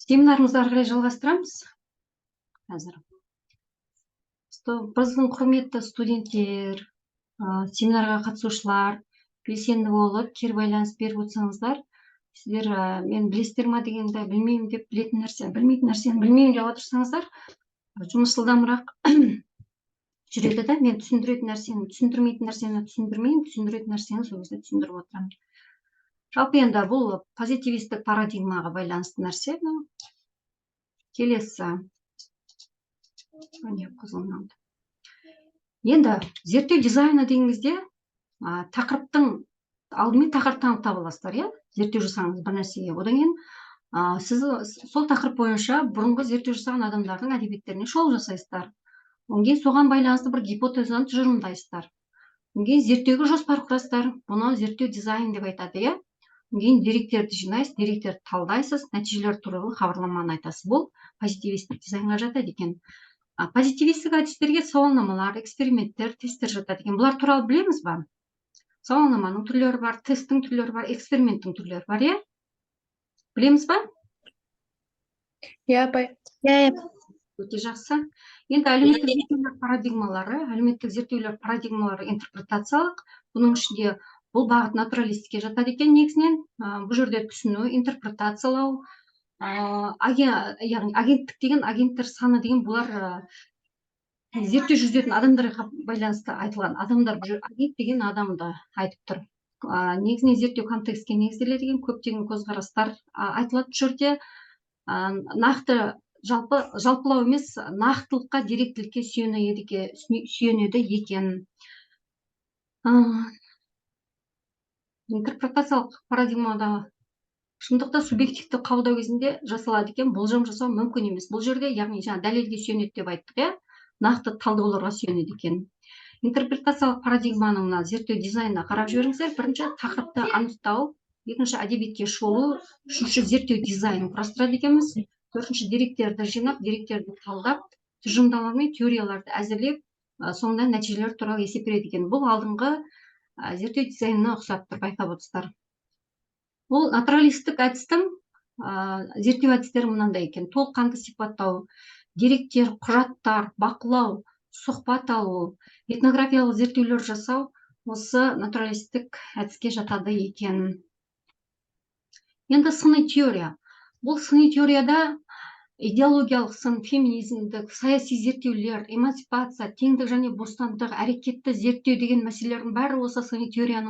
Семинарымызды ары қарай жалғастырамыз. Қазір біздің құрметті студенттер, семинарға қатысушылар белсенді болып кері байланыс беріп отырсаңыздар, сіздер мен білесіздер ма дегенді білмеймін деп білетін нәрсені білмеймін деп отырсаңыздар, жұмыс жылдамырақ жүреді да. Мен түсіндіретін нәрсені түсіндірмейтін нәрсені түсіндірмеймін, түсіндіретін нәрсені сол кезде түсіндіріп отырамын. Жалпы енді бұл позитивистік парадигмаға байланысты нәрсе. Келесі. Енді зерттеу дизайны деген кезде тақырыптың алдымен тақырыпты анықтап аласыздар, иә? Зерттеу жасаңыз бір нәрсеге. Одан кейін сіз сол тақырып бойынша бұрынғы зерттеу жасаған адамдардың әдебиеттеріне шолу жасайсыздар. Одан кейін соған байланысты бір гипотезаны тұжырымдайсыздар. Одан кейін зерттеуге жоспар құрасыздар. Бұны зерттеу дизайн деп айтады, иә? Одан кейін деректерді жинайсыз, деректерді талдайсыз, нәтижелер туралы хабарламаны айтасыз. Бұл позитивистік дизайнға жатады екен. Позитивистік әдістерге сауалнамалар, эксперименттер, тесттер жатады екен. Бұлар туралы білеміз ба? Сауалнаманың түрлері бар, тесттің түрлері бар, эксперименттің түрлері бар, иә? Білеміз ба? Иә, апай. Өте жақсы. Енді әлеуметтік зерттеулер парадигмалары, интерпретациялық. Бұның ішінде бұл бағыт натуралистикке жатады екен негізінен. Бұл жерде түсіну, интерпретациялау, яғни агенттік деген, агенттер саны деген бұлар зерттеу жүргізетін адамдарға байланысты айтылған. Адамдар, агент деген адамды айтып тұр. Негізінен зерттеу контекстке негізделеді деген көптеген көзқарастар айтылады бұл жерде. Нақты жалпылау емес, нақтылыққа, деректілікке сүйенеді екен. Интерпретациялық парадигмада шындықты субъективті қабылдау кезінде жасалады екен, болжам жасау мүмкін емес. Бұл жерде, яғни дәлелге сүйенеді деп айттық, иә? Нақты талдауларға сүйенеді екен. Интерпретациялық парадигманың мына зерттеу дизайнына қарап жіберіңіздер. Бірінші тақырыпты анықтау, екінші әдебиетке шолу, үшінші зерттеу дизайнын құрастырады екенбіз. Төртінші деректерді жинап, деректерді талдап, тұжырымдамалар мен теорияларды әзірлеп, соңында нәтижелер туралы есеп береді екен. Бұл алдыңғы зерттеу дизайнына ұқсап тұр, байқап отырсыздар. Бұл натуралистік әдістің зерттеу әдістері мынандай екен: толыққанды сипаттау, деректер, құжаттар, бақылау, сұхбат алу, этнографиялық зерттеулер жасау осы натуралистік әдіске жатады екен. Енді сыни теория. Бұл сыни теорияда идеологиялық сын, феминизмдік, саяси зерттеулер, эмансипация, теңдік және бостандық, әрекетті зерттеу деген мәселелердің бәрі осы сыни теория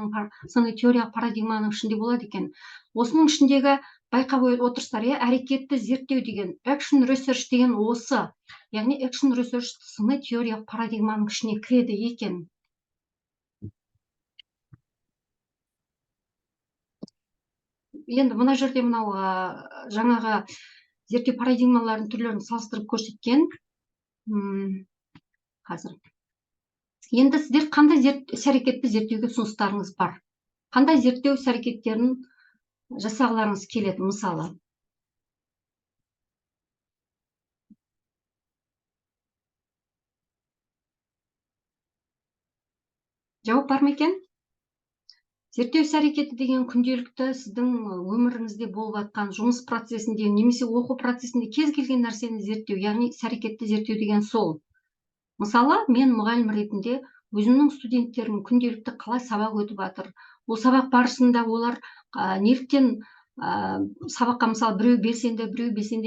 парадигманың ішінде болады екен. Осының ішіндегі байқап отырсыздар, әрекетті зерттеу деген, action research деген осы. Яғни action research сыни теория парадигманың ішіне кіреді екен. Енді мына жерде мынау жаңағы зерттеу парадигмалардың түрлерін салыстырып көрсеткен. Қазір. Енді сіздер қандай іс-әрекетті зерттеуге ұсыныстарыңыз бар? Қандай зерттеу іс-әрекеттерін жасағыларыңыз келеді, мысалы? Жауап бар ма екен? Зерттеу іс-әрекеті деген күнделікті сіздің өміріңізде болып жатқан жұмыс процесінде, немесе оқу процесінде кез келген нәрсені зерттеу, яғни іс-әрекетті зерттеу деген сол. Мысалы, мен мұғалім ретінде өзімнің студенттерім күнделікті қалай сабақ өтіп жатыр, ол сабақ барысында олар неліктен сабаққа, мысалы, біреу белсенді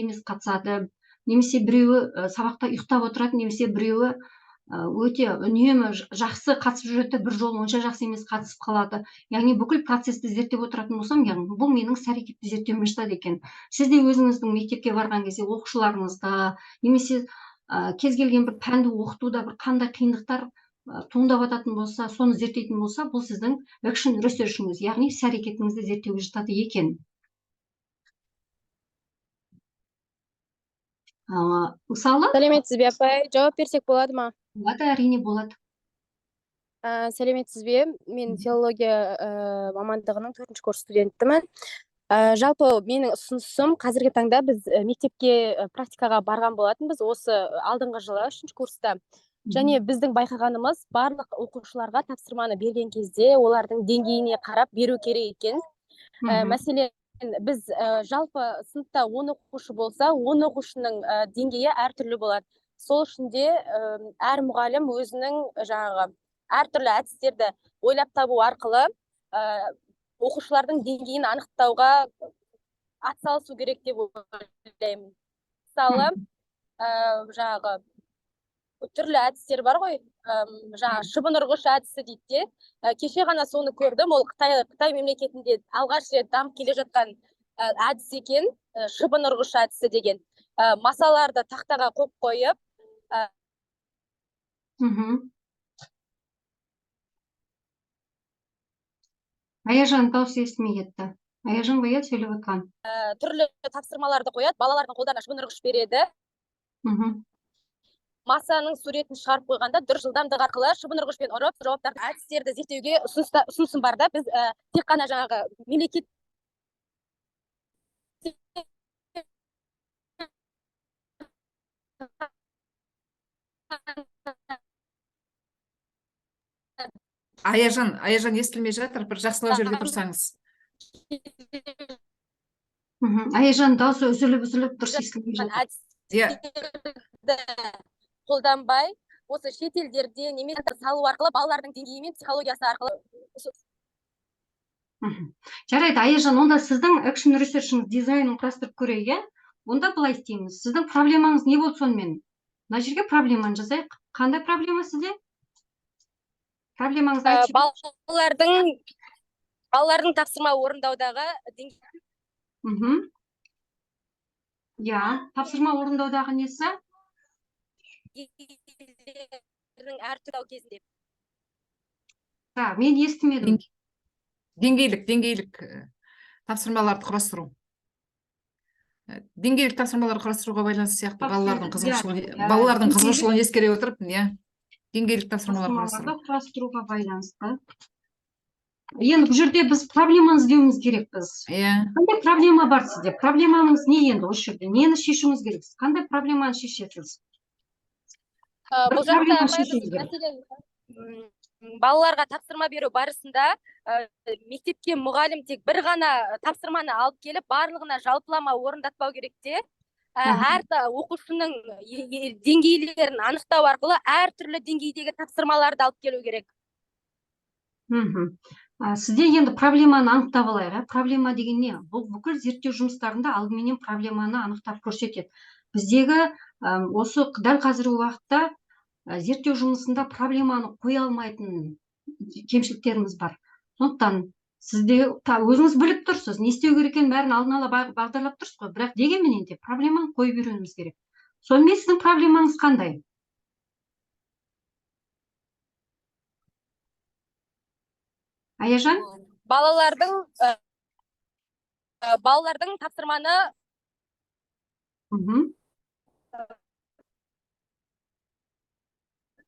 емес қатысады, немесе біреуі сабақта ұйықтап отырады, немесе біреуі өте үнемі жақсы қатысып жүреді, бір жолы онша жақсы емес қатысып қалады. Яғни бүкіл процесті зерттеп отыратын болсам, яғни бұл менің іс-әрекетті зерттеуіме жатады екен. Сіз де өзіңіздің мектепке барған кезде оқушыларыңызда, немесе кез келген бір пәнді оқытуда бір қандай қиындықтар туындап жататын болса, соны зерттейтін болса, бұл сіздің action research'іңіз, яғни іс-әрекетіңізді зерттеуге жатады екен. Мысалы, сәлеметсіз бе, апай? Жауап берсек болады ма? Болады, әрине болады. Сәлеметсіз бе? Мен филология мамандығының 4-ші курс студентімін. Жалпы менің ұсынысым, қазіргі таңда біз мектепке практикаға барған болатынбыз осы алдыңғы жылы 3-ші курста. Және біздің байқағанымыз, барлық оқушыларға тапсырманы берген кезде олардың деңгейіне қарап беру керек екен. Мәселен, біз жалпы сыныпта 10 оқушы болса, 10 оқушының деңгейі әртүрлі болады. Сол үшін де әр мұғалім өзінің жаңағы әртүрлі әдістерді ойлап табу арқылы оқушылардың деңгейін анықтауға атсалысу керек деп ойлаймын. Мысалы, жаңағы түрлі әдістер бар ғой, жаңағы шыбын ұрғыш әдісі дейді де. Кеше ғана соны көрдім, ол Қытай мемлекетінде алғаш рет дамып келе жатқан әдіс екен, шыбын ұрғыш әдісі деген. Масаларды тақтаға қойып қойып, Аяжан дауысы естімей кетті. Аяжан ғой, сөйлеп отқан. түрлі тапсырмаларды қояды, балалардың қолдарына шыбын ұрғыш береді. Масаның суретін шығарып қойғанда дұрыс жылдамдық арқылы шыбын ұрғышпен ұрып, жауаптарды әдістерді зерттеуге ұсынысым бар да. Біз тек қана жаңағы мемлекет Аяжан естілмей жатыр, бір жақсылау жерге тұрсаңыз. Аяжан дауысы үзіліп дұрыс естілмей жатыр. Қолданбай, осы шетелдерде немесе салу арқылы балалардың деңгейі мен психологиясы арқылы. Жарайды, Аяжан, онда сіздің экшн ресерчіңіз дизайнын құрастырып көрейік, иә? Онда былай істейміз. Сіздің проблемаңыз не болды сонымен? Мына жерге проблеманы жазайық. Қандай проблема сізде? Проблемаңызды айтшы. Балалардың тапсырма орындаудағы деңгейі. Я, тапсырма орындаудағы несі? әртүрлі кезінде. Мен естімедім. Деңгейлік тапсырмаларды құрастыру. Деңгейлік тапсырмаларды құрастыруға байланысты сияқты балалардың қызығушылығын ескере отырып, деңгейлік тапсырмаларды құрастыруға байланысты. Енді бұл жерде біз проблеманы іздеуіміз керекпіз. Қандай проблема бар сізде? Проблемаңыз не енді осы жерде? Нені шешуіміз керек? Қандай проблеманы шешесіз? Бұл жақта балаларға тапсырма беру барысында мектепке мұғалім тек бір ғана тапсырманы алып келіп, барлығына жалпылама орындатпау керек те. Әр оқушының деңгейлерін анықтау арқылы әртүрлі деңгейдегі тапсырмаларды алып келу керек. Сізде енді проблеманы анықтап алайық. Проблема деген не? Бұл бүкіл зерттеу жұмыстарында алдыменен проблеманы анықтап көрсетеді. Біздегі осы дәл қазіргі уақытта зерттеу жұмысында проблеманы қоя алмайтын кемшіліктеріміз бар. Сондықтан сізде өзіңіз біліп тұрсыз, не істеу керек екенін бәрін алдын ала бағдарлап тұрсыз ғой, бірақ дегенменен де проблеманы қойып үйренуіміз керек. Сонымен сіздің проблемаңыз қандай? Аяжан? Балалардың тапсырманы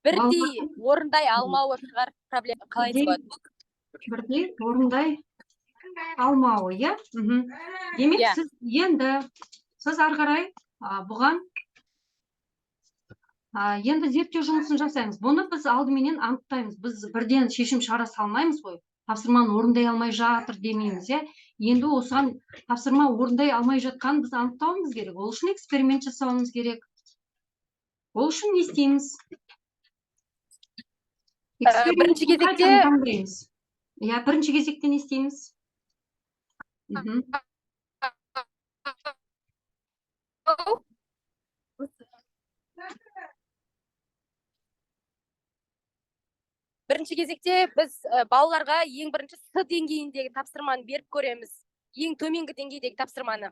бірдей орындай алмауы шығар проблема. Қалай болады? Бірдей орындай алмауы, иә? Демек, сіз ары қарай бұған енді зерттеу жұмысын жасаймыз. Бұны біз алдыменен анықтаймыз. Біз бірден шешім шығара салмаймыз ғой. Тапсырманы орындай алмай жатыр демейміз, иә? Енді осыған тапсырма орындай алмай жатқанын біз анықтауымыз керек. Ол үшін эксперимент жасауымыз керек. Ол үшін не істейміз? Бірінші кезекте не істейміз? Бірінші кезекте біз балаларға ең бірінші С деңгейіндегі тапсырманы беріп көреміз. Ең төменгі деңгейдегі тапсырманы.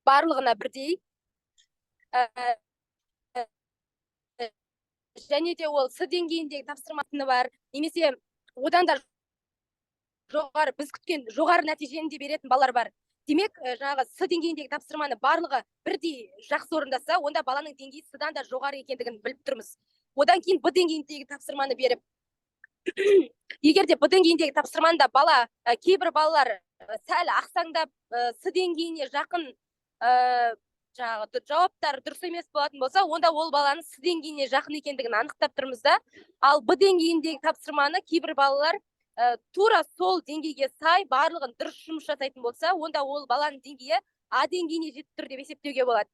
Барлығына бірдей. Және де ол С деңгейіндегі тапсырмасыны бар. Немесе одан да жоғары, біз күткен жоғары нәтижені де беретін балалар бар. Демек, жаңағы С деңгейіндегі тапсырманы барлығы бірдей жақсы орындаса, онда баланың деңгейі С-дан да жоғары екендігін біліп тұрмыз. Одан кейін Б деңгейіндегі тапсырманы беріп, егер де Б деңгейіндегі тапсырманда кейбір балалар сәл ақсаңдап С деңгейіне жақын жауаптар дұрыс емес болатын болса, онда ол баланың С деңгейіне жақын екендігін анықтап тұрмыз да. Ал Б деңгейіндегі тапсырманы кейбір балалар тура сол деңгейге сай барлығын дұрыс жұмыс жасайтын болса, онда ол баланың деңгейі А деңгейіне жетіп тұр деп есептеуге болады.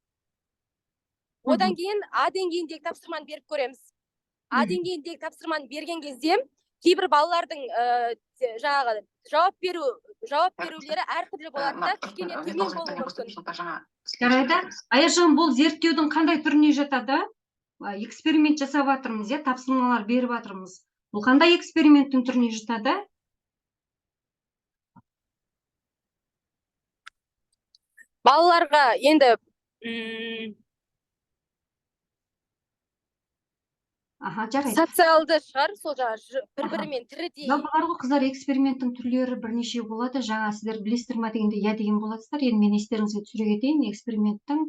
Одан кейін А деңгейіндегі тапсырманы беріп көреміз. А деңгейіндегі тапсырманы берген кезде кейбір балалардың жаңағы жауап берулері әртүрлі болады да, кішкене төмен болуы мүмкін. Жарайды. Аяжан, бұл зерттеудің қандай түріне жатады? Эксперимент жасап жатырмыз, тапсырмалар беріп жатырмыз. Бұл қандай эксперименттің түріне жатады? Балаларға енді жарайды. социалды шығар, сол жаңа бір-бірімен тірідей. Жалпы қыздар, эксперименттің түрлері бірнеше болады. Жаңа сіздер білесіздер ма дегенде иә деген боласыздар. Енді мен естеріңізге түсіре кетейін, эксперименттің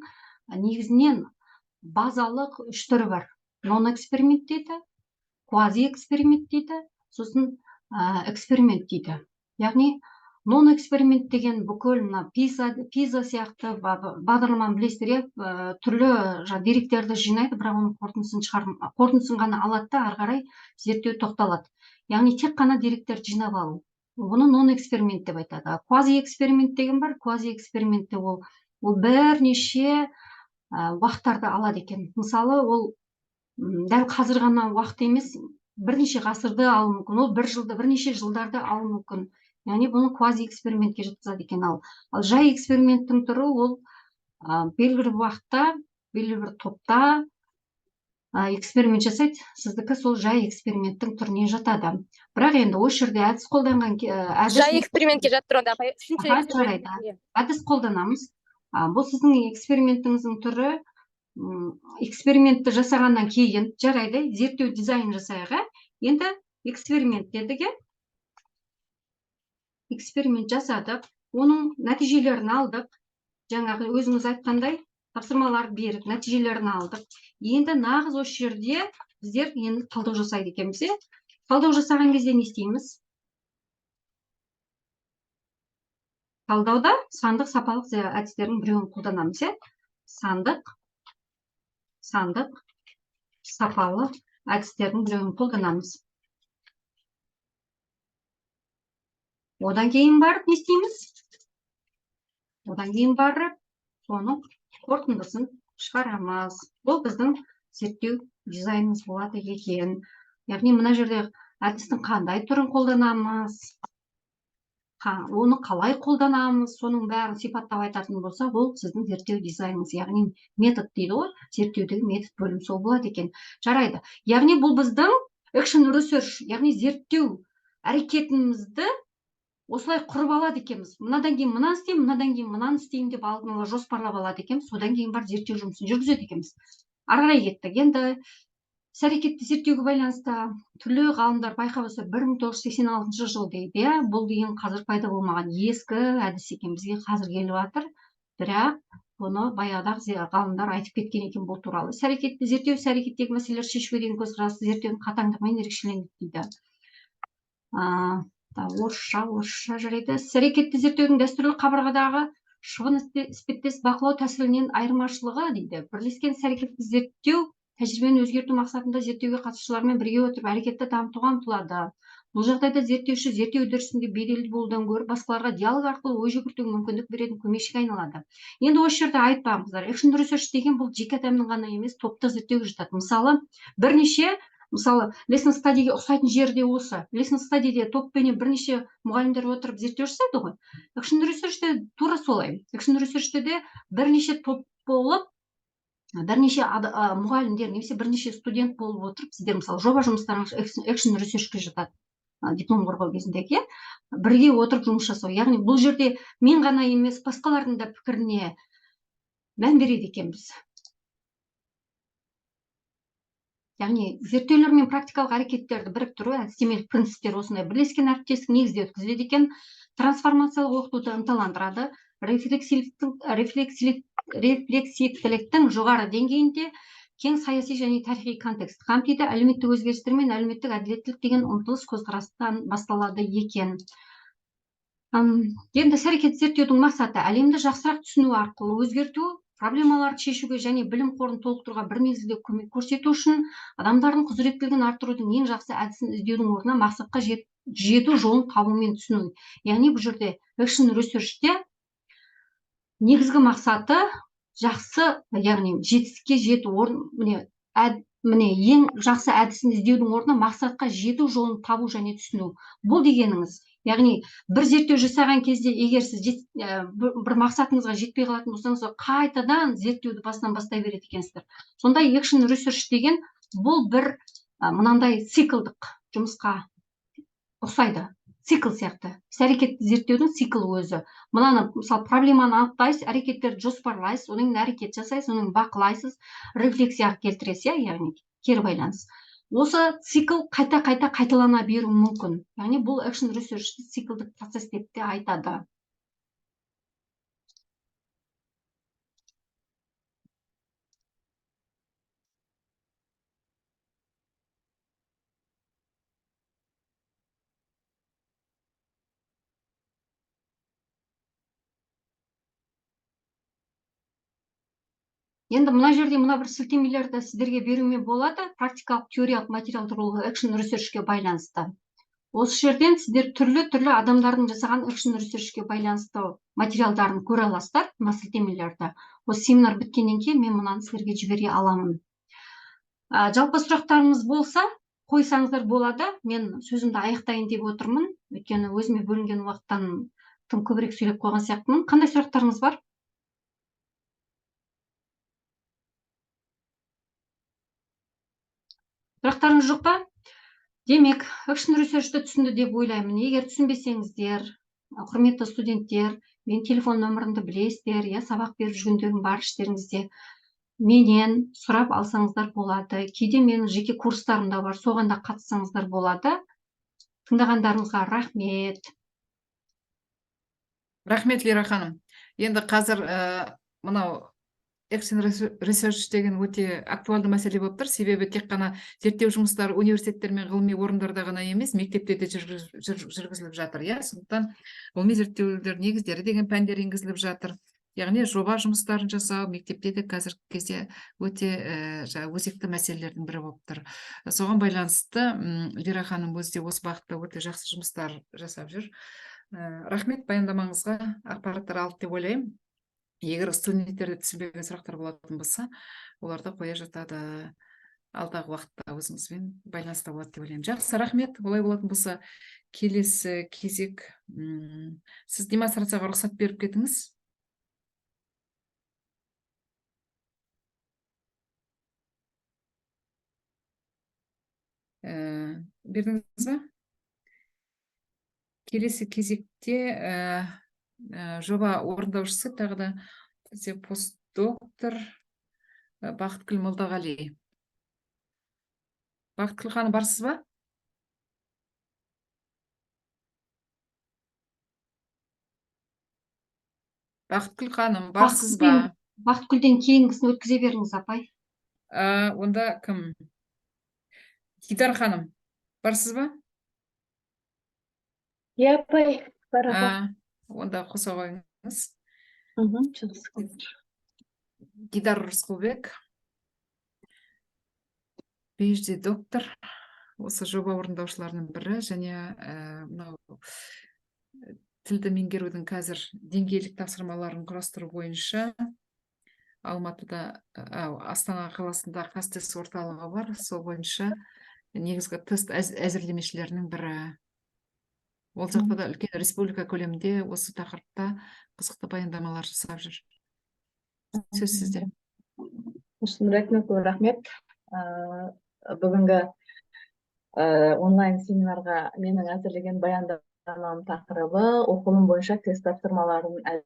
негізінен базалық үш түрі бар. Non-эксперимент дейді, квази-эксперимент дейді, сосын эксперимент дейді. Яғни non-эксперимент деген бүкіл PISA сияқты бағдарламаны білесіздер, түрлі деректерді жинайды, бірақ оның қорытындысын ғана алады да, ары қарай зерттеу тоқталады. Яғни тек қана деректерді жинап алу. Оны non-эксперимент деп айтады. Квази-эксперимент деген бар. Квази-экспериментте ол бірнеше уақыттарды алады екен. Мысалы, ол дәл қазір ғана уақыт емес, бірнеше ғасырды алуы мүмкін, ол бірнеше жылдарды алуы мүмкін. Яғни бұны квази-экспериментке жатқызады екен. Ал жай эксперименттің түрі ол белгілі уақытта, белгілі бір топта эксперимент жасайды. Сіздікі сол жай эксперименттің түріне жатады. Бірақ енді осы жерде әдіс қолданған жай экспериментке жатыр онда. Әдіс қолданамыз. Бұл сіздің экспериментіңіздің түрі. Экспериментті жасағаннан кейін жарайды, зерттеу дизайн жасайға. Енді эксперимент дедіге. Эксперимент жасадық, оның нәтижелерін алдық. Жаңағы өзіңіз айтқандай тапсырмалар беріп, нәтижелерін алдық. Енді нағыз осы жерде біздер енді талдау жасайды екенбіз. Талдау жасаған кезде не істейміз? Талдауда сандық сапалық әдістердің біреуін қолданамыз. Сандық сапалық әдістердің біреуін қолданамыз. Одан кейін барып не істейміз? Одан кейін барып соның қорытындысын шығарамыз. Бұл біздің зерттеу дизайнымыз болады екен. Яғни мына жерде әдістің қандай түрін қолданамыз, оны қалай қолданамыз, соның бәрін сипаттап айтатын болса, ол сіздің зерттеу дизайныңыз, яғни метод дейді ғой, зерттеудегі метод бөлім сол болады екен. Жарайды. Яғни бұл біздің action research, яғни зерттеу әрекетімізді осылай құрып алады екенбіз. Мынадан кейін мынаны істеймін, мынадан кейін мынаны істеймін деп алдын ала жоспарлап алады екенбіз. Содан кейін бар зерттеу жұмысын жүргізеді екенбіз. Ары қарай кеттік. Енді іс-әрекетті зерттеуге байланысты түрлі ғалымдар байқап отыр, 1986 жыл дейді. Бұл деген қазір пайда болмаған ескі әдіс екен, бізге қазір келіп жатыр. Бірақ бұны баяғыдағы ғалымдар айтып кеткен екен бұл туралы. Іс-әрекетті зерттеу, іс-әрекеттегі мәселелер шешуге деген көзқарасы зерттеудің қатаңдығымен ерекшеленеді дейді. Орысша жарайды. Іс-әрекетті зерттеудің дәстүрлі қабырғадағы шыбын іспеттес бақылау тәсілінен айырмашылығы дейді. Бірлескен іс-әрекетті зерттеу тәжірибені өзгерту мақсатында зерттеуге қатысушылармен бірге отырып әрекетті дамытуға ұмтылады. Бұл жағдайда зерттеуші зерттеу үдерісінде беделді болудан гөрі басқаларға диалог арқылы ой жүгіртуге мүмкіндік беретін көмекшіге айналады. Енді осы жерде айтпаңыздар, action research деген бұл жеке адамның ғана емес, топтық зерттеуге жатады. Мысалы, lesson studyге ұқсайтын жерде осы. Lesson studyде топпенен бірнеше мұғалімдер отырып зерттеу жасайды ғой. Action researchте тура солай. Action researchте де бірнеше топ болып, бірнеше мұғалімдер немесе бірнеше студент болып отырып, сіздер мысалы жоба жұмыстарыңыз action researchке жатады. Диплом қорғау кезіндегі бірге отырып жұмыс жасау. Яғни бұл жерде мен ғана емес, басқалардың да пікіріне мән береді екенбіз. Яғни зерттеулер мен практикалық әрекеттерді біріктіру, әдістемелік принциптер осындай бірлескен әріптестік негізде өткізіледі екен. Трансформациялық оқытуды ынталандырады, рефлексивтіліктің жоғары деңгейінде кең саяси және тарихи контекст қамтиды, әлеуметтік өзгерістер мен әлеуметтік әділеттілік деген ұмтылыс көзқарастан басталады екен. Енді іс-әрекет зерттеудің мақсаты әлемді жақсырақ түсіну арқылы өзгерту, проблемаларды шешуге және білім қорын толықтыруға бір мезгілде көмек көрсету үшін адамдардың құзыреттілігін арттырудың ең жақсы әдісін іздеудің орнына мақсатқа жету жолын табу мен түсіну. Яғни бұл жерде экшн ресерчте негізгі мақсаты жақсы, яғни жетістікке жету міне ең жақсы әдісін іздеудің орнына мақсатқа жету жолын табу және түсіну. Бұл дегеніңіз, яғни бір зерттеу жасаған кезде егер сіз бір мақсатыңызға жетпей қалатын болсаңыз, қайтадан зерттеуді басынан бастай береді екенсіздер. Сондай экшн ресерч деген бұл бір мынандай циклдық жұмысқа ұқсайды. Цикл сияқты. Іс-әрекетті зерттеудің циклы өзі. Мынаны, мысалы, проблеманы анықтайсыз, әрекеттерді жоспарлайсыз, одан әрекет жасайсыз, оның бақылайсыз, рефлексияға келтіресіз, яғни кері байланыс. Осы цикл қайта-қайта қайталана беруі мүмкін. Яғни бұл экшн ресерчті циклдік процесс деп те айтады. Енді мына жерде мына бір сілтемелерді сіздерге беруіме болады, практикалық теориялық материал туралы экшн ресерчке байланысты. Осы жерден сіздер түрлі адамдардың жасаған экшн ресерчке байланысты материалдарын көре аласыздар, мына сілтемелерді. Осы семинар біткеннен кейін мен мынаны сіздерге жібере аламын. Жалпы сұрақтарыңыз болса, қойсаңыздар болады. Мен сөзімді аяқтайын деп отырмын, өйткені өзіме бөлінген уақыттан тым көбірек сөйлеп қойған сияқтымын. Қандай сұрақтарыңыз бар? Сұрақтарыңыз жоқ па? Демек, экшн ресерчті түсінді деп ойлаймын. Егер түсінбесеңіздер, құрметті студенттер, мен телефон нөмірімді білесіздер, сабақ беріп жүргендерім бар іштеріңізде. Менен сұрап алсаңыздар болады. Кейде менің жеке курстарымда бар, соған да қатыссаңыздар болады. Тыңдағандарыңызға рахмет. Рахмет, Лира ханым. Енді қазір мынау экшн ресерч деген өте актуалды мәселе болып тұр. Себебі тек қана зерттеу жұмыстары университеттер мен ғылыми орындарда ғана емес, мектепте де жүргізіліп жатыр. Сондықтан ғылыми зерттеулер негіздері деген пәндер енгізіліп жатыр. Яғни жоба жұмыстарын жасау мектепте де қазіргі кезде өте өзекті мәселелердің бірі болып тұр. Соған байланысты Лира ханым өзі де осы бағытта өте жақсы жұмыстар жасап жүр. Рахмет, баяндамаңызға ақпараттар алды деп ойлаймын. Егер студенттерде түсінбеген сұрақтар болатын болса, оларды қоя жатады. Алдағы уақытта өзіңізбен байланыста болады деп ойлаймын. Жақсы, рахмет. Олай болатын болса, келесі кезек. Сіз демонстрацияға рұқсат беріп кетіңіз. Бердіңіз ба? Келесі кезекте жоба орындаушысы тағы да постдоктор Бақытгүл Молдағали. Бақытгүл ханым, барсыз ба? Бақытгүл ханым, барсыз ба? Бақытгүлден кейінгісін өткізе беріңіз, апай. Онда кім? Дидар ханым, барсыз ба? Апай, бар. Онда қоса қойыңыз. Дидар Рысқұлбек, PhD доктор, осы жоба орындаушыларының бірі, және тілді меңгерудің қазір деңгейлік тапсырмаларын құрастыру бойынша Алматыда, Астана қаласында қазтест орталығы бар, сол бойынша негізгі тест әзірлемешілерінің бірі. Ол жақта да үлкен республика көлемінде осы тақырыпта қызықты баяндамалар жасап жүр. Сөз сізде. Рахмет. Бүгінгі онлайн семинарға менің әзірлеген баяндамам тақырыбы оқылым бойынша тест тапсырмаларын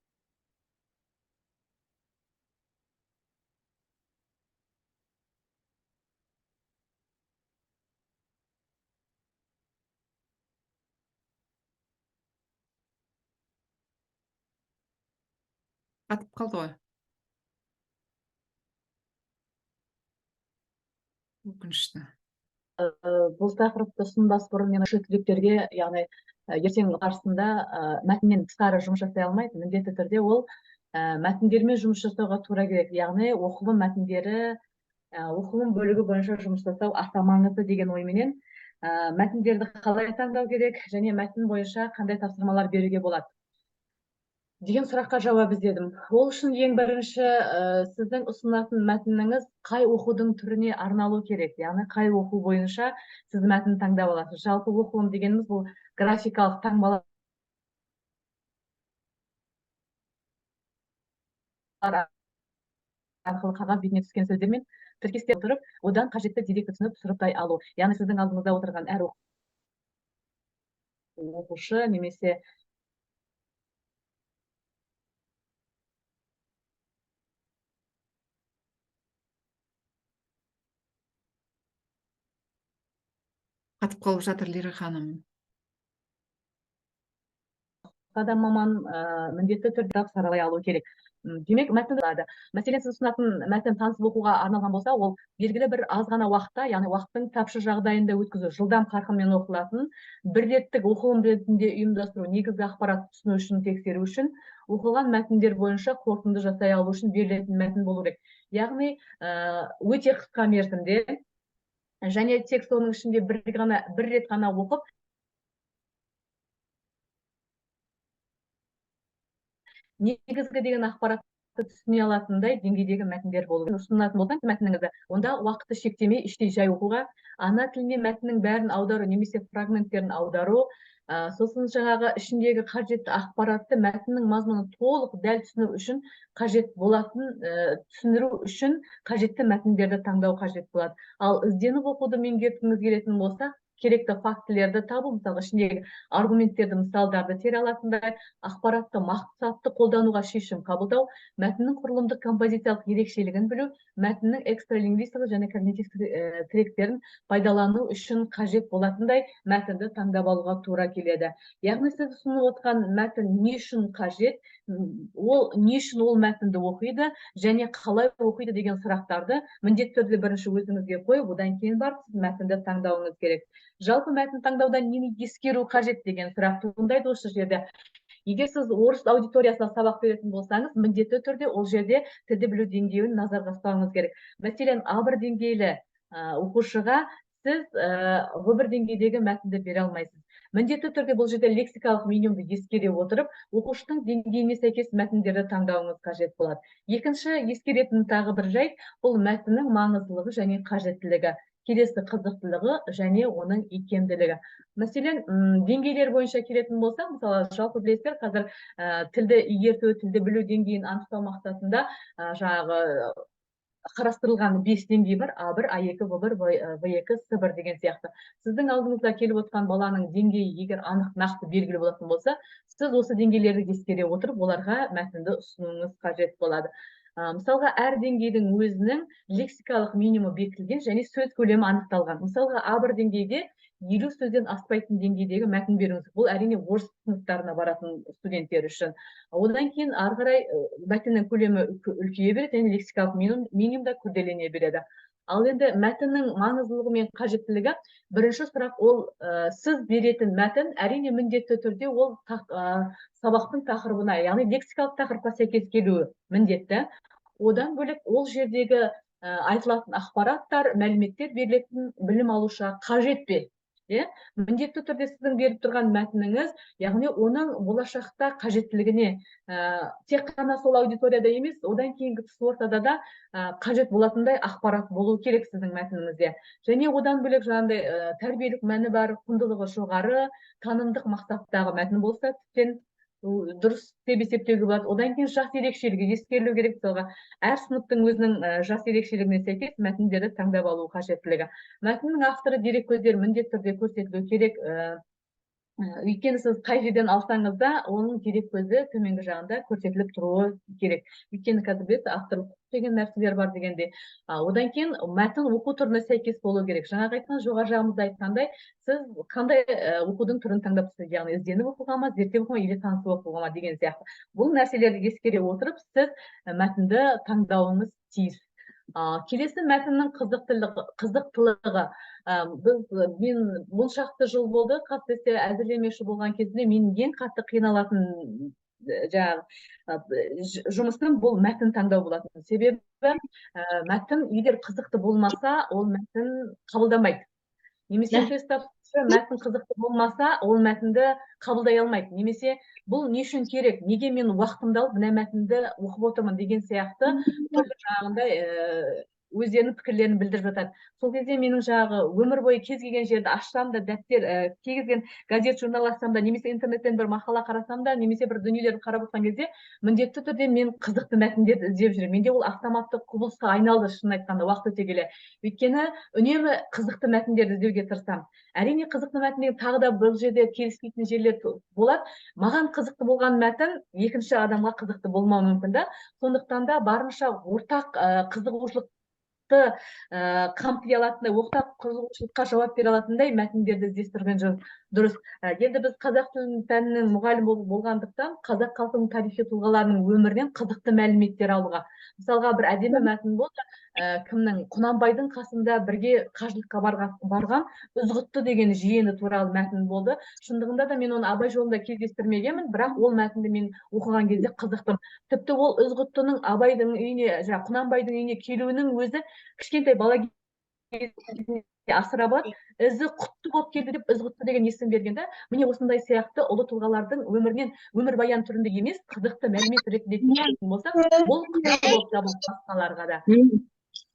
Қатып қалды ғой. Өкінішті. Бұл тақырыпты ұсынбас бұрын мен түлектерге, яғни ертең қарсысында мәтіннен тысқары жұмыс жасай алмайды. Міндетті түрде ол мәтіндермен жұмыс жасауға тура керек. Яғни оқылым мәтіндері, оқылым бөлігі бойынша жұмыс жасау аса маңызды деген ойменен мәтіндерді қалай таңдау керек және мәтін бойынша қандай тапсырмалар беруге болады деген сұраққа жауап іздедім. Ол үшін ең бірінші сіздің ұсынатын мәтініңіз қай оқудың түріне арналу керек, яғни қай оқу бойынша сіз мәтін таңдап аласыз. Жалпы оқылым дегеніміз бұл графикалық таңбалар арқылы қағаз бетіне түскен сөздермен тіркестер отырып, одан қажетті деректі түсініп сұрыптай алу. Яғни сіздің алдыңызда отырған әр оқушы немесе қатып қалып жатыр Лира ханым. адам маман міндетті түрде саралай алу керек. Демек, мәтін болады. Мәселен, сіз ұсынатын мәтін танысып оқуға арналған болса, ол белгілі бір аз ғана уақытта, яғни уақыттың тапшы жағдайында өткізу, жылдам қарқынмен оқылатын, бір реттік оқылым ретінде ұйымдастыру, негізгі ақпарат түсіну үшін, тексеру үшін, оқылған мәтіндер бойынша қорытынды жасай алу үшін берілетін мәтін болу керек. Яғни, өте қысқа мерзімде және тек соның ішінде бір рет ғана оқып, негізгі деген ақпаратты түсіне алатындай деңгейдегі мәтіндер болу керек. Ұсынатын болсаңыз мәтініңізді, онда уақытты шектемей іштей жай оқуға, ана тіліне мәтіннің бәрін аудару немесе фрагменттерін аудару, сосын жаңағы ішіндегі қажетті ақпаратты мәтіннің мазмұнын толық дәл түсіну үшін қажет болатын, түсіндіру үшін қажетті мәтіндерді таңдау қажет болады. Ал ізденіп оқуды меңгергіңіз келетін болса, керекті фактілерді табу, мысалы ішіндегі аргументтерді, мысалдарды тере алатындай ақпаратты мақсатты қолдануға шешім қабылдау, мәтіннің құрылымдық композициялық ерекшелігін білу, мәтіннің экстралингвистикалық және когнитивтік тіректерін пайдалану үшін қажет болатындай мәтінді таңдап алуға тура келеді. Яғни сіз ұсынып отырған мәтін не үшін қажет, не үшін ол мәтінді оқиды және қалай оқиды деген сұрақтарды міндетті түрде бірінші өзіңізге қойып, одан кейін барып сіз мәтінді таңдауыңыз керек. Жалпы мәтін таңдауда нені ескеру қажет деген сұрақ туындайды осы жерде. Егер сіз орыс аудиториясына сабақ беретін болсаңыз, міндетті түрде ол жерде тілді білу деңгейін назарға ұстауыңыз керек. Мәселен, А1 деңгейлі оқушыға сіз В1 деңгейдегі мәтінді бере алмайсыз. Міндетті түрде бұл жерде лексикалық минимумды ескере отырып, оқушының деңгейіне сәйкес мәтіндерді таңдауыңыз қажет болады. Екінші ескеретін тағы бір жайт, бұл мәтіннің маңыздылығы және қажеттілігі, келесі қызықтылығы және оның икемділігі. Мәселен, деңгейлер бойынша келетін болса, мысалы, жалпы білесіздер, қазір тілді игерту, тілді білу деңгейін анықтау мақсатында жаңағы қарастырылған 5 деңгей бар: А1, А2, В1, В2, С1 деген сияқты. Сіздің алдыңызда келіп отқан баланың деңгейі егер анық нақты белгілі болатын болса, сіз осы деңгейлерді ескере отырып, оларға мәтінді ұсынуыңыз қажет болады. Мысалға, әр деңгейдің өзінің лексикалық минимумы бекітілген және сөз көлемі анықталған. Мысалға, А1 деңгейде 50 сөзден аспайтын деңгейдегі мәтін беруіңіз. Бұл әрине орыс сыныптарына баратын студенттер үшін. Одан кейін ары қарай мәтіннің көлемі үлкейе береді және лексикалық минимум да күрделене береді. Ал енді мәтіннің маңыздылығы мен қажеттілігі, бірінші сұрақ, ол сіз беретін мәтін әрине міндетті түрде ол сабақтың тақырыбына, яғни лексикалық тақырыпқа сәйкес келуі міндетті. Одан бөлек ол жердегі айтылатын ақпараттар, мәліметтер берілетін білім алушыға қажет пе? Міндетті түрде сіздің беріп тұрған мәтініңіз, яғни оның болашақта қажеттілігіне тек қана сол аудиторияда емес, одан кейінгі тыс ортада да қажет болатындай ақпарат болу керек сіздің мәтініңізде. Және одан бөлек жаңағыдай тәрбиелік мәні бар, құндылығы жоғары, танымдық мақсаттағы мәтін болса, тіптен дұрыс деп есептеуге болады. Одан кейін жас ерекшелігі ескерілу керек. Мысалға, әр сыныптың өзінің жас ерекшелігіне сәйкес мәтіндерді таңдап алу қажеттілігі. Мәтіннің авторы, дереккөздер міндетті түрде көрсетілу керек. Өйткені сіз қай жерден алсаңыз да, оның дереккөзі төменгі жағында көрсетіліп тұруы керек. Өйткені қазір білесіз, авторлық деген нәрселер бар дегенде. Одан кейін мәтін оқу түріне сәйкес болу керек. Жаңағы айтқан, жоғары жағымызда айтқандай, сіз қандай оқудың түрін таңдап тұрсыз, яғни ізденіп оқуға ма, зерттеп оқуға ма, или танысып оқуға ма деген сияқты. Бұл нәрселерді ескере отырып, сіз мәтінді таңдауыңыз тиіс. Келесі, мәтіннің қызықтылығы. Мен мұншақты жыл болды қатты әзірлемекші болған кезінде мен ең қатты қиналатын жұмысым бұл мәтін таңдау болатын. Себебі мәтін егер қызықты болмаса, ол мәтін қабылдамайды. Немесе тест тапсырушы мәтін қызықты болмаса, ол мәтінді қабылдай алмайды. Немесе бұл не үшін керек, неге мен уақытымды алып мына мәтінді оқып отырмын деген сияқты түрлі жаңағындай өздерінің пікірлерін білдіріп жатады. Сол кезде менің жаңағы өмір бойы кез келген жерді ашсам да, дәптер, кез келген газет, журнал ашсам да, немесе интернеттен бір мақала қарасам да, немесе бір дүниелерді қарап отырған кезде міндетті түрде мен қызықты мәтіндерді іздеп жүремін. Менде ол автоматты құбылысқа айналды, шынын айтқанда, уақыт өте келе. Өйткені үнемі қызықты мәтіндерді іздеуге тырысамын. Әрине қызықты мәтіндегі тағы да бір жерде келіспейтін жерлер болады. Маған қызықты болған мәтін екінші адамға қызықты болмауы мүмкін да. Сондықтан да барынша ортақ қызығушылық қамти алатындай, ортақ қызығушылыққа жауап бере алатындай мәтіндерді іздестірген дұрыс. Енді біз қазақ тілі пәнінің мұғалімі болғандықтан, қазақ халқының тарихи тұлғаларының өмірінен қызықты мәліметтер алуға. Мысалға, бір әдемі мәтін болды. Кімнің Құнанбайдың қасында бірге қажылыққа барған Ізғұтты деген жиені туралы мәтін болды. Шындығында да мен оны абай жолында кездестірмегенмін, бірақ ол мәтінді мен оқыған кезде қызықтым. Тіпті ол Ізғұттының абайдың үйіне, Құнанбайдың үйіне келуінің өзі кішкентай бала кезінде асырап алып, ізі құтты болып келді деп Ізғұтты деген есім берген да. Міне осындай сияқты ұлы тұлғалардың өмірінен өмірбаян түрінде емес, қызықты мәлімет ретінде келетін болсақ, бұл қызықты болып табылады басқаларға да.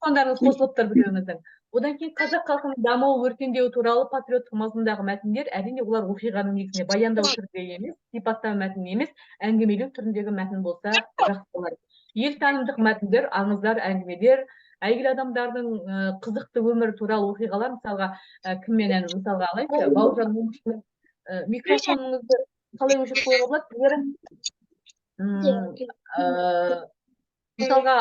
Сондарыңыз қосылып тұр біреуіңіздің. Одан кейін қазақ халқының дамуы, өркендеуі туралы патриоттық мазмұндағы мәтіндер, әрине олар оқиғаның негізінде баяндау түрінде емес, сипаттау мәтіні емес, әңгімелеу түріндегі мәтін болса жақсы болар. Ел танымдық мәтіндер, аңыздар, әңгімелер, әйгілі адамдардың қызықты өмірі туралы оқиғалар, мысалға, кімменен мысалға алайық, Бауыржан Момышұлы, микрофоныңызды қалай өшіріп қоюға болады? Мысалға,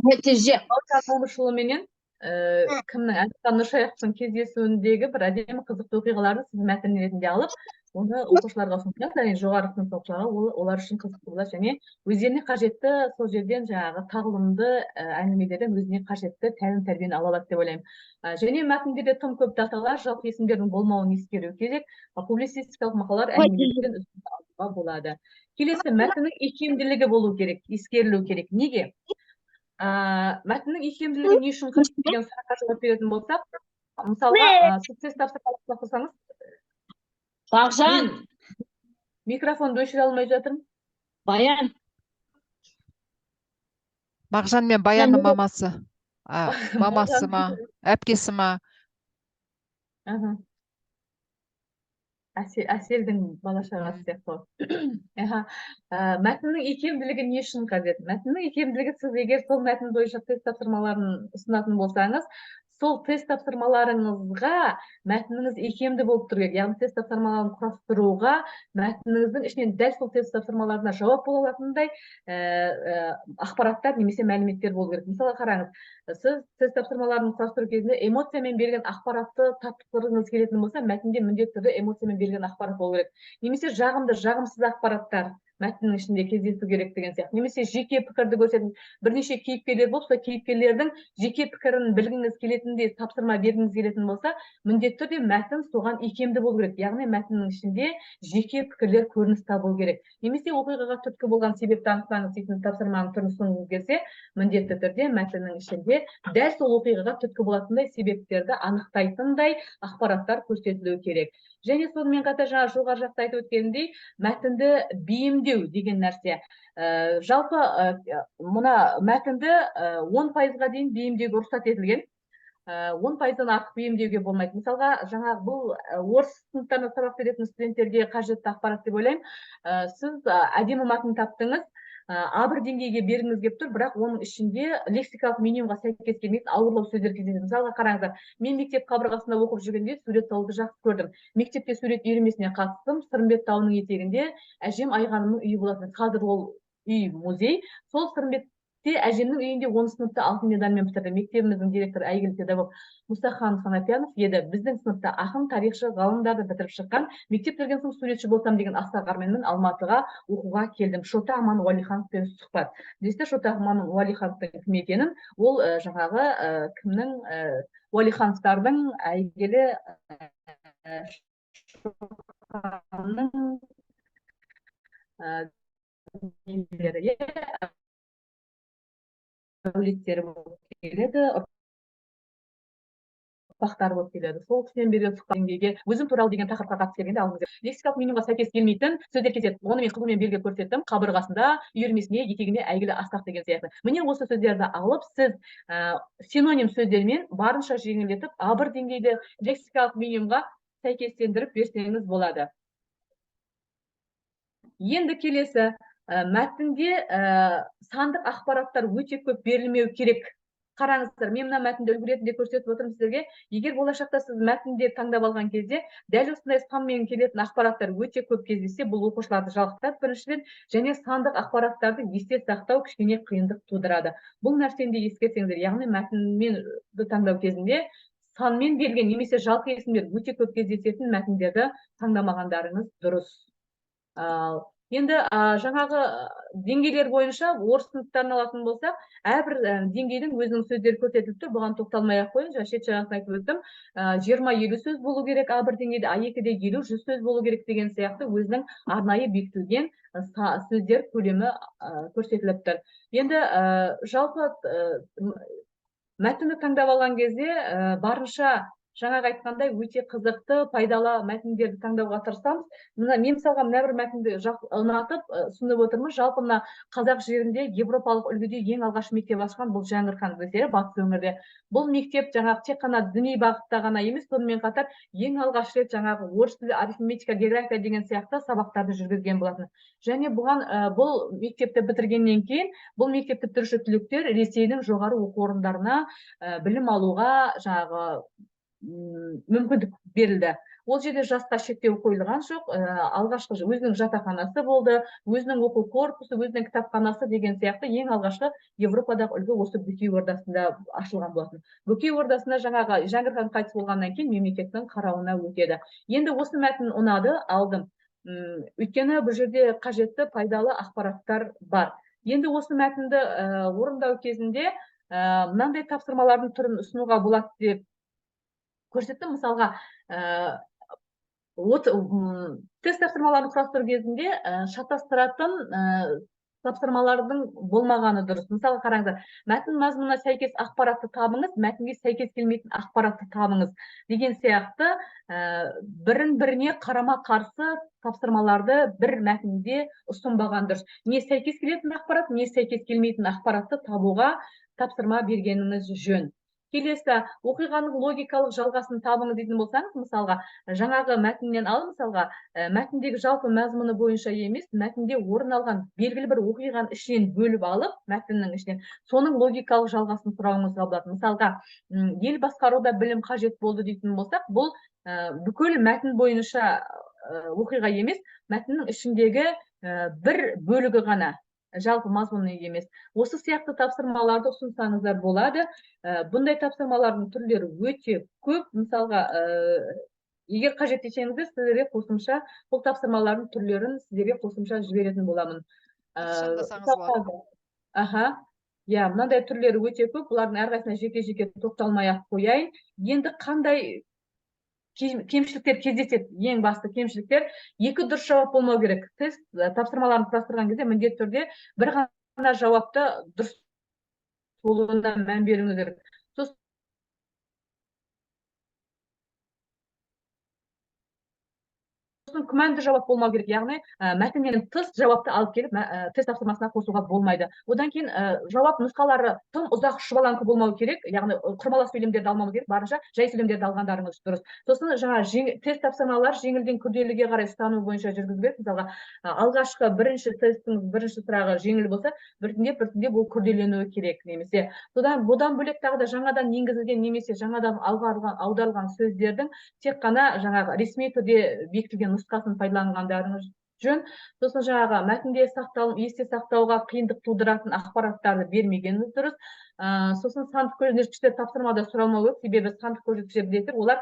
Бауыржан Момышұлыменен кімнің Әділхан Нұршайықовтың кездесуіндегі бір әдемі қызықты оқиғаларды сіз мәтін ретінде алып, оны оқушыларға ұсынсаңыз, және жоғары сынып оқушыларға олар үшін қызықты болады, және өздеріне қажетті сол жерден жаңағы тағылымды әңгімелерден өзіне қажетті тәлім тәрбиені ала алады деп ойлаймын. Және мәтіндерде тым көп даталар, жалпы есімдердің болмауын ескеру керек. Публицистикалық мақалалар әңгімелерден үзінді алуға болады. Келесі, мәтіннің икемділігі болу керек, ескерілу керек. Неге? Мәтіннің икемділігі не үшін қажет деген сұраққа жауап беретін болсақ, мысалға, сіз тест тапсырмаға қосаңыз, Бағжан, микрофонды өшіре алмай жатырмын. Баян. Мағжан мен Баянның мамасы. Мамасы ма, әпкесі ма? Әселдің бала-шағасы сияқты. Мәтіннің икемділігі не үшін қажет? Мәтіннің икемділігі, сіз егер сол мәтін бойынша тест тапсырмаларын ұсынатын болсаңыз, сол тест тапсырмаларыңызға мәтініңіз икемді болып тұру керек. Яғни тест тапсырмаларын құрастыруға мәтініңіздің ішінен дәл сол тест тапсырмаларына жауап бола алатындай ақпараттар немесе мәліметтер болу керек. Мысалы, қараңыз, сіз тест тапсырмаларын құрастыру кезінде эмоциямен берген ақпаратты тапсырғыңыз келетін болса, мәтінде міндетті түрде эмоциямен берген ақпарат болу керек. Немесе жағымды, жағымсыз ақпараттар мәтіннің ішінде кездесу керек деген сияқты. Немесе жеке пікірді көрсететін бірнеше кейіпкерлер болып, сол кейіпкерлердің жеке пікірін білгіңіз келетіндей тапсырма бергіңіз келетін болса, міндетті түрде мәтін соған икемді болу керек. Яғни мәтіннің ішінде жеке пікірлер көрініс табу керек. Немесе оқиғаға түрткі болған себепті анықтаңыз дейтін тапсырманың түрін ұсынғыңыз келсе, міндетті түрде мәтіннің ішінде дәл сол оқиғаға түрткі болатындай себептерді анықтайтындай ақпараттар көрсетілуі керек. Және сонымен қатар жаңа жоғары жақта айтып өткенімдей, мәтінді бейімдеу деген нәрсе. Жалпы мына мәтінді 10%-ға дейін бейімдеуге рұқсат етілген. 10%-дан артық бейімдеуге болмайды. Мысалға, жаңа бұл орыс сыныптарына сабақ беретін студенттерге қажетті ақпарат деп ойлаймын. Сіз әдемі мәтін таптыңыз, А1 деңгейге бергіңіз келіп тұр, бірақ оның ішінде лексикалық минимумға сәйкес келмейтін ауырлау сөздер кездеседі. Мысалға, қараңыздар, мен мектеп қабырғасында оқып жүргенде сурет салуды жақсы көрдім. Мектепте сурет үйірмесіне қатыстым. Сырымбет тауының етегінде әжем Айғанымның үйі болатын. Қазір ол үй музей. Сол Сырымбетте әжемнің үйінде 10 сыныпта алтын медальмен бітірді. Мектебіміздің директоры әйгілі педагог Мұстахан Санапьянов еді. Біздің сыныпта ақын, тарихшы, ғалымдарды бітіріп шыққан. Мектеп бітірген соң суретші болсам деген асқақ арманмен Алматыға оқуға келдім. Шота Аман Уәлихановпен сұхбат. Десті, Шота Аман Уәлихановтың кім екенін, ол жаңағы кімнің Уәлихановтардың әйгілі әулеттері болып келеді, сұрақтар болып келеді. Сол кісіден берген сұхбат деңгейге өзім туралы деген тақырыпқа қатысты келгенде алдыңызда лексикалық минимумға сәйкес келмейтін сөздер кетеді. Оны мен қызылмен белгі көрсеттім. Қабырғасында, үйірмесіне, етегіне әйгілі асқақ деген сияқты. Міне осы сөздерді алып, сіз синоним сөздермен барынша жеңілдетіп, А1 деңгейді лексикалық минимумға сәйкестендіріп берсеңіз болады. Енді келесі, мәтінде сандық ақпараттар өте көп берілмеу керек. Қараңыздар, мен мына мәтінді үлгі ретінде көрсетіп отырмын сіздерге. Егер болашақта сіз мәтінде таңдап алған кезде, дәл осындай санмен келетін ақпараттар өте көп кездессе, бұл оқушыларды жалықтырады біріншіден, және сандық ақпараттарды есте сақтау кішкене қиындық тудырады. Бұл нәрсені де ескерсеңіздер, яғни мәтінмен таңдау кезінде санмен берілген немесе жалпы есімдер өте көп кездесетін мәтіндерді таңдамағандарыңыз дұрыс. Енді жаңағы деңгейлер бойынша орыс сыныптарын алатын болсақ, әрбір деңгейдің өзінің сөздері көрсетіліп тұр. Бұған тоқталмай-ақ қояйын, шет жағасын айтып өттім. 20-50 сөз болу керек А1 деңгейде, А2-де 50-100 сөз болу керек деген сияқты өзінің арнайы бекітілген сөздер көлемі көрсетіліп тұр. Енді жалпы мәтінді таңдап алған кезде барынша жаңағы айтқандай өте қызықты, пайдалы мәтіндерді таңдауға тырысамыз. Мен мысалға мына бір мәтінді ұнатып ұсынып отырмыз. Жалпы мына қазақ жерінде европалық үлгіде ең алғаш мектеп ашқан бұл Жәңгір хан десе, батыс өңірде. Бұл мектеп жаңағы тек қана діни бағытта ғана емес, сонымен қатар ең алғаш рет жаңағы орыс тілі, арифметика, география деген сияқты сабақтарды жүргізген болатын. Және бұл мектепті бітіргеннен кейін бұл мектепті бітіруші түлектер Ресейдің жоғары оқу орындарына білім алуға жаңағы мүмкіндік берілді. Ол жерде жасқа шектеу қойылған жоқ. Алғашқы өзінің жатақханасы болды, өзінің оқу корпусы, өзінің кітапханасы деген сияқты ең алғашқы Европадағы үлгі осы Бөкей ордасында ашылған болатын. Бөкей ордасында жаңағы Жәңгір хан қайтыс болғаннан кейін мемлекеттің қарауына өтеді. Енді осы мәтін ұнады, алдым. Өйткені бұл жерде қажетті пайдалы ақпараттар бар. Енді осы мәтінді орындау кезінде мынандай тапсырмалардың түрін ұсынуға болады деп көрсеттім. Мысалға, тест тапсырмаларын құрастыру кезінде шатастыратын тапсырмалардың болмағаны дұрыс. Мысалы, қараңыздар, мәтін мазмұнына сәйкес ақпаратты табыңыз, мәтінге сәйкес келмейтін ақпаратты табыңыз деген сияқты бірін-біріне қарама-қарсы тапсырмаларды бір мәтінде ұсынбаған дұрыс. Не сәйкес келетін ақпарат, не сәйкес келмейтін ақпаратты табуға тапсырма бергеніңіз жөн. Келесі, оқиғаның логикалық жалғасын табыңыз дейтін болсаңыз, мысалға, жаңағы мәтіннен алып, мысалға, мәтіндегі жалпы мазмұны бойынша емес, мәтінде орын алған белгілі бір оқиғаның ішінен бөліп алып, мәтіннің ішінен, соның логикалық жалғасын сұрауыңызға болады. Мысалға, ел басқаруда білім қажет болды дейтін болсақ, бұл бүкіл мәтін бойынша оқиға емес, мәтіннің ішіндегі бір бөлігі ғана. Жалпы мазмұны емес. Осы сияқты тапсырмаларды ұсынсаңыздар болады. Бұндай тапсырмалардың түрлері өте көп. Мысалға, егер қажет етсеңіздер, сіздерге қосымша бұл тапсырмалардың түрлерін сіздерге қосымша жіберетін боламын. Шындасаңыз болады. Мынандай түрлері өте көп. Бұлардың әрқайсысына жеке-жеке тоқталмай-ақ қояйын. Енді қандай кемшіліктер кездеседі? Ең басты кемшіліктер, екі дұрыс жауап болмау керек. Тест тапсырмаларын құрастырған кезде міндетті түрде бір ғана жауапты дұрыс болуына мән беруіңіз керек. Күмәнді жауап болмау керек, яғни мәтіннен тыс жауапты алып келіп тест тапсырмасына қосуға болмайды. Одан кейін жауап нұсқалары тым ұзақ шұбалаңқы болмау керек, яғни құрмалас сөйлемдерді алмау керек, барынша жай сөйлемдерді алғандарыңыз дұрыс. Сосын жаңа тест тапсырмалар жеңілден күрделіге қарай ұстану бойынша жүргізіледі. Мысалға, алғашқы бірінші тесттің бірінші сұрағы жеңіл болса, біртіндеп бұл күрделенуі керек немесе. Бұдан бөлек тағы да жаңадан енгізілген немесе жаңадан аударылған сөздердің тек қана жаңағы ресми түрде бекітілген нұсқасын пайдаланғандарыңыз жөн. Сосын жаңағы мәтінде есте сақтауға қиындық тудыратын ақпараттарды бермегеніңіз дұрыс. Сосын сандық көрсеткіштер тапсырмада сұралмау керек, себебі сандық көрсеткіштер білесіздер, олар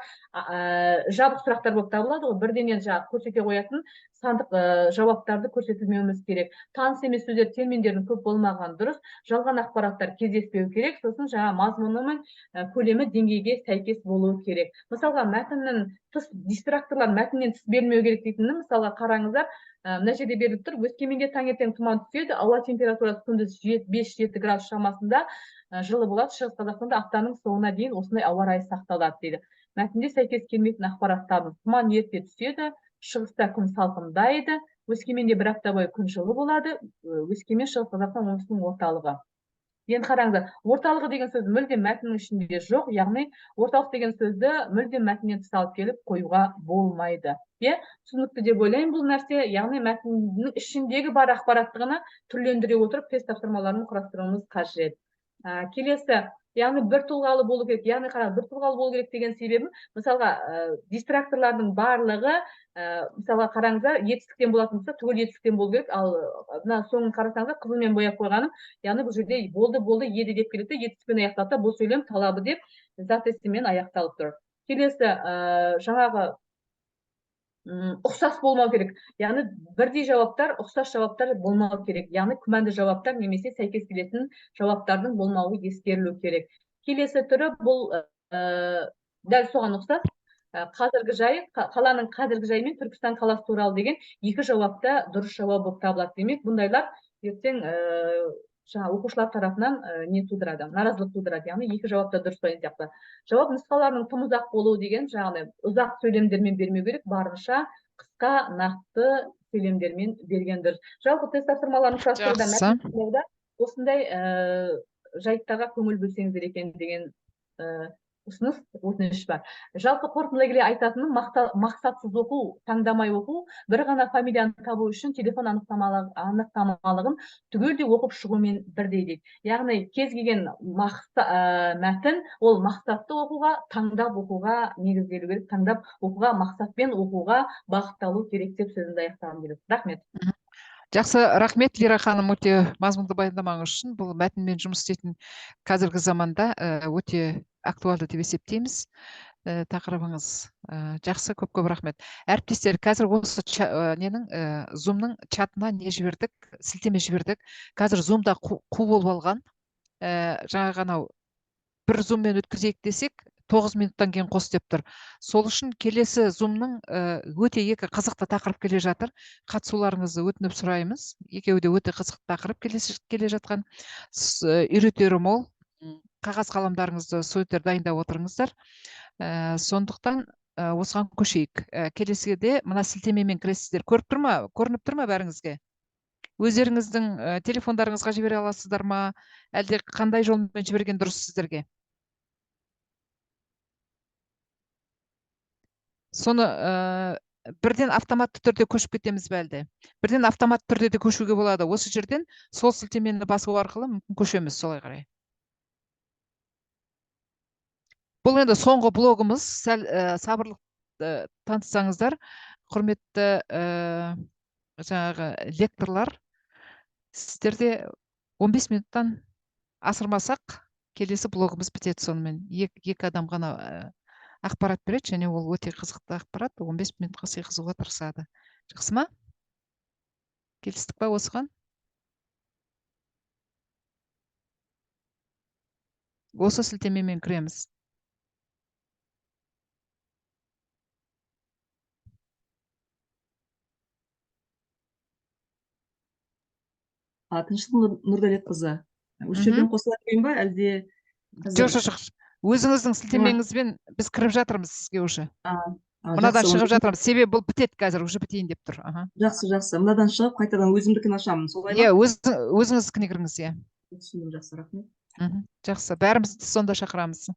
жабық сұрақтар болып табылады ғой, бірден көрсете қоятын сандық жауаптарды көрсетілмеуіміз керек. Таныс емес сөздер, терминдердің көп болмаған дұрыс, жалған ақпараттар кездеспеу керек. Сосын жаңа мазмұны мен көлемі деңгейге сәйкес болуы керек. Мысалға, мәтіннен тыс дистракторлар мәтіннен тыс бермеу керек дейтінім, мысалға қараңыздар, мына жерде беріліп тұр, Өскеменде таңертең тұман түседі, ауа температурасы күндіз 5-7 градус шамасында жылы болады. Шығыс Қазақстанда аптаның соңына дейін осындай ауа райы сақталады дейді. Мәтінде сәйкес келмейтін ақпараттарымыз: тұман ерте түседі, шығыста күн салқындайды, Өскеменде бір апта бойы күн жылы болады. Өскемен Шығыс Қазақстан облысының орталығы. Енді қараңыздар, орталығы деген сөз мүлдем мәтіннің ішінде жоқ, яғни орталық деген сөзді мүлдем мәтіннен тыс алып келіп қоюға болмайды. Түсінікті деп ойлаймын бұл нәрсе, яғни мәтіннің ішіндегі бар ақпаратты ғана түрлендіре отырып тест тапсырмаларын құрастыруымыз қажет. Келесі, яғни бір тұлғалы болу керек. Яғни бір тұлғалы болу керек деген себебім, мысалға, дистракторлардың барлығы, мысалға қараңыздар, етістіктен болатын болса, түгел етістіктен болу керек, ал мына соңын қарасаңыздар, қызылмен бояп қойғаным, яғни бұл жерде болды, еді деп келеді, етістікпен аяқталса, бұл сөйлем талабы деп зат естімен аяқталып тұр. Келесі, жаңағы ұқсас болмау керек. Яғни бірдей жауаптар, ұқсас жауаптар болмау керек. Яғни күмәнді жауаптар немесе сәйкес келетін жауаптардың болмауы ескерілу керек. Келесі түрі бұл дәл соған ұқсас. Қазіргі жай, қаланың қазіргі жайы мен Түркістан қаласы туралы деген екі жауапта дұрыс жауап болып табылады. Демек, бұндайлар ертең оқушылар тарапынан не тудырады, наразылық тудырады. Яғни екі жауапта дұрыс деген сияқты. Жауап нұсқаларының тым ұзақ болуы деген, жаңағы ұзақ сөйлемдермен бермеу керек, барынша қысқа, нақты сөйлемдермен берген дұрыс. Жалпы тест тапсырмаларын құрастыруда осындай жайттарға көңіл бөлсеңіздер екен деген ұсыныс, өтініш бар. Жалпы қорытындылай келе айтатыным, мақсатсыз оқу, таңдамай оқу, бір ғана фамилияны табу үшін телефон анықтамалығын түгелдей оқып шығумен бірдей дейді. Яғни кез келген мәтін ол мақсатты оқуға, таңдап оқуға негізделу керек, таңдап оқуға, мақсатпен оқуға бағытталу керек деп сөзімді аяқтағым келеді. Рахмет. Жақсы, рахмет Лира ханым, өте мазмұнды баяндамаңыз үшін. Бұл мәтінмен жұмыс істейтін қазіргі заманда өте актуалды деп есептейміз. Тақырыбыңыз жақсы, көп рахмет. Әріптестер, қазір осы Zoom-ның чатына не жібердік, сілтеме жібердік. Қазір Zoom-да қу болып алған. Жаңа ғана бір Zoom-мен өткізейік десек, 9 минуттан кейін қос деп тұр. Сол үшін келесі Zoom-ның өте екі қызықты тақырып келе жатыр. Қатысуларыңызды өтініп сұраймыз. Екеуі де өте қызықты тақырып келе жатқан. Үйретері мол. Қағаз қаламдарыңызды, суеттер дайындап отырыңыздар. Сондықтан осыған көшейік. Келесіде мына сілтемемен кіресіздер. Көрініп тұр ма бәріңізге? Өздеріңіздің телефондарыңызға жібере аласыздар ма? Әлде қандай жолмен жіберген дұрыс сіздерге? Соны бірден автоматты түрде көшіп кетеміз бе әлде? Бірден автоматты түрде де көшуге болады. Осы жерден сол сілтемені басу арқылы мүмкін көшеміз, солай қарай. Бұл енді соңғы блогымыз, сәл сабырлық танытсаңыздар, құрметті жаңағы лекторлар, сіздерде 15 минуттан асырмасақ, келесі блогымыз бітеді сонымен. Екі адам ғана ақпарат береді, және ол өте қызықты ақпарат, 15 минутқа сыйғызуға тырысады. Жақсы ма? Келістік па осыған? Осы сілтемемен кіреміз. Тыныштық Нұрдәулетқызы, осы жерден қосыла берейін ба, әлде? Жоқ. Өзіңіздің сілтемеңізбен біз кіріп жатырмыз сізге уже. Мынадан шығып жатырмыз. Себебі бұл бітеді қазір, уже бітейін деп тұр. Жақсы. Мынадан шығып, қайтадан өзімдікін ашамын, солай ма? Өзіңіздікіне кіріңіз, Түсіндім, жақсы, рахмет. Жақсы, бәрімізді сонда шақырамыз.